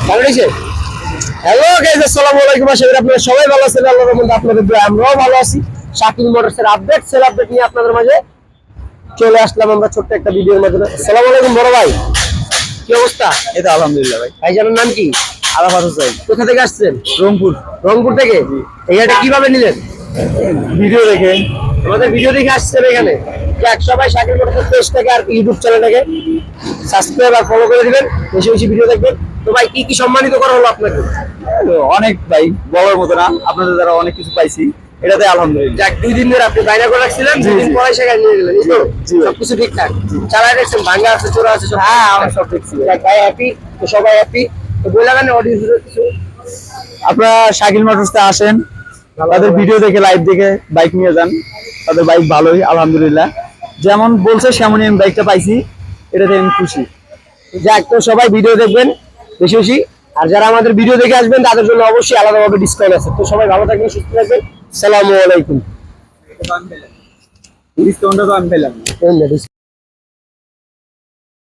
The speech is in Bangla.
হ্যালো গাইস, আসসালামু আলাইকুম। আশা করি আপনারা সবাই ভালো আছেন। আল্লাহর রহমতে আপনাদের দোয়ায় আমরাও ভালো আছি। শাকিল মোটরসের আপডেট, সেল আপডেট নিয়ে আপনাদের মাঝে চলে আসলাম আমরা ছোট্ট একটা ভিডিওর মাধ্যমে। আসসালামু আলাইকুম বড় ভাই, কি অবস্থা? এই তো আলহামদুলিল্লাহ ভাই। ভাইজানের নাম কি? আরাফাত হোসেন, কোথা থেকে আসছেন? রংপুর। রংপুর থেকে? এই গাড়িটা কিভাবে নিলেন? ভিডিও দেখে। আমাদের ভিডিও দেখে আসছেন এখানে। যাক, সবাই শাকিল মোটরসের পেজটাকে আর ইউটিউব চ্যানেলটাকে সাবস্ক্রাইব আর ফলো করে দিবেন, বেশি বেশি ভিডিও দেখবেন। তো ভাই, কি কি সম্মানিত করা হলো আপনাকে? অনেক ভাই, বলার মতো না, আপনাদের দ্বারা অনেক কিছু পাইছি, এটাতে আলহামদুলিল্লাহ। যাক, 2 দিন ধরে আপনি বাইরে করে রাখছিলেন, 2 দিন পরে সেখানে নিয়ে গেলেন, এই তো? জি ভাই। সবকিছু ঠিকঠাক চালাই রাখছেন? ভাঙা আছে, চোরা আছে সব? হ্যাঁ, আমার সব দেখছি। যাক ভাই, হ্যাপি তো, সবাই হ্যাপি। তো বললাম অডিয়েন্স কিছু আপনারা শাকিল মোটরসে আসেন, তাদের ভিডিও দেখে লাইভ দেখে বাইক নিয়ে যান। তাদের বাইক ভালোই আলহামদুলিল্লাহ, যেমন বলছে সেমনই আমি বাইকটা পাইছি, এটাতে আমি খুশি। যাক, তো সবাই ভিডিও দেখবেন বেশি বেশি। আর যারা আমাদের ভিডিও দেখে আসবেন তাদের জন্য অবশ্যই আলাদাভাবে ডিসকাউন্ট আছে। তো সবাই ভালো থাকবেন, সুস্থ থাকবেন। আসসালামু আলাইকুম। ডিসকাউন্টটা তো আমি পেলাম।